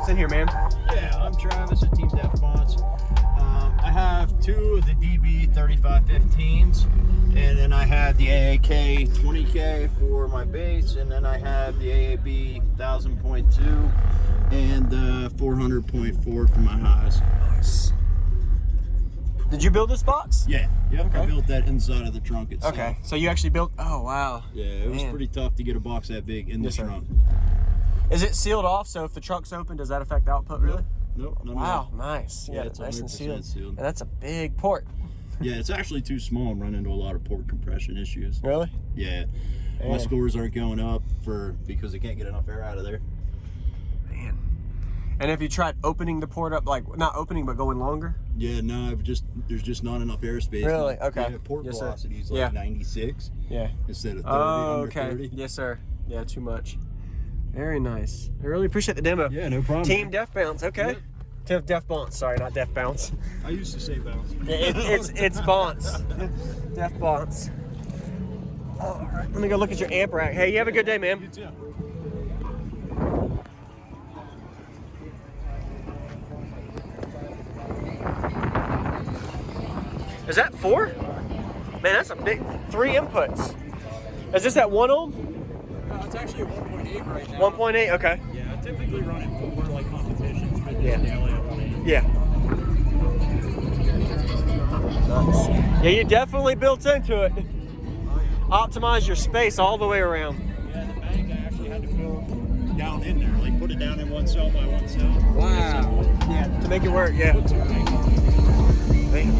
else in here, man? Yeah, I'm Travis at Team Deaf Bonce. I have two of the DB3515s, and then I have the AAK 20K for my bass, and then I have the AAB1000.2 and the 400.4 for my highs. Nice. Did you build this box? Yeah, yep. Okay. I built that inside of the trunk itself. Okay, so you actually built, oh wow. Yeah, it was pretty tough to get a box that big in the trunk. Is it sealed off, so if the trunk's open, does that affect the output really? Nope. Wow, nice. Yeah, it's nice and sealed. sealed. And that's a big port. Yeah, it's actually too small and run into a lot of port compression issues. Really? Yeah. Man. My scores aren't going up because they can't get enough air out of there. Man. And have you tried opening the port up, like not opening but going longer? Yeah, no, there's just not enough airspace. Really? Okay. Yeah, port yes, velocity is like like 96. Yeah. Instead of 30, under okay. 30. Yes, sir. Yeah, too much. Very nice. I really appreciate the demo. Yeah, no problem. Team Deaf Bonce, okay? Yep. Deaf Bonce, sorry, not Deaf Bounce. I used to say bounce. It's Bonce. Deaf Bonce. All right, let me go look at your amp rack. Hey, you have a good day, man. You too. Is that 4? Man, that's a big 3 inputs. Is this at 1 ohm? No, it's actually a 1.8 right now. 1.8, okay. Yeah, I typically run it for like competitions, but Yeah. daily at 1.8. Yeah. Nice. Yeah, you definitely built into it. Oh, yeah. Optimize your space all the way around. Yeah, the bank I actually had to build down in there, like put it down in one cell by one cell. Wow. Yeah, to make it work, yeah. Put 2 banks on it. Man.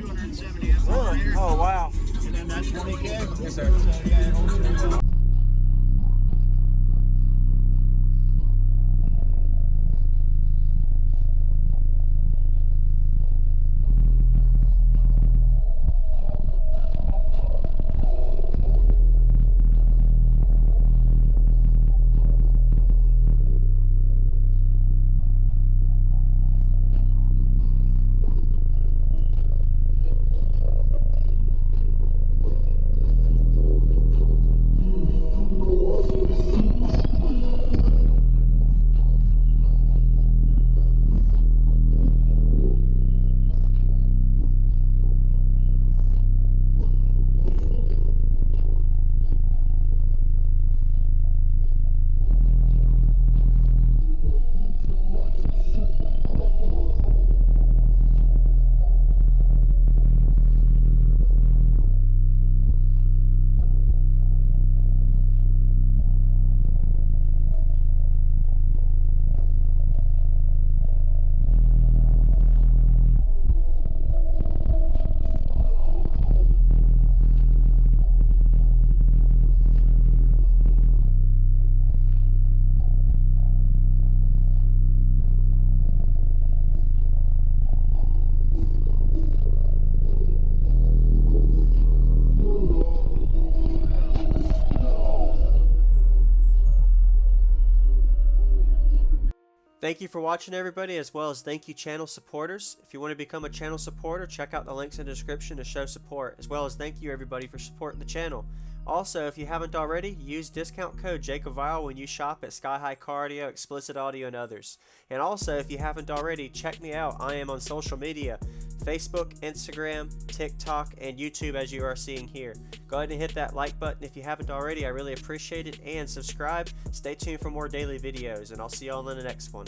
270 amp Really? alternator. Oh, wow. And then that 20K. Yes, sir. So yeah, it holds pretty well. Thank you for watching, everybody, as well as thank you channel supporters. If you want to become a channel supporter, check out the links in the description to show support, as well as thank you everybody for supporting the channel. Also, if you haven't already, use discount code JacobViral when you shop at Sky High Car Audio, Explicit Audio, and others. And also, if you haven't already, check me out. I am on social media, Facebook, Instagram, TikTok, and YouTube, as you are seeing here. Go ahead and hit that like button if you haven't already. I really appreciate it. And subscribe. Stay tuned for more daily videos, and I'll see y'all in the next one.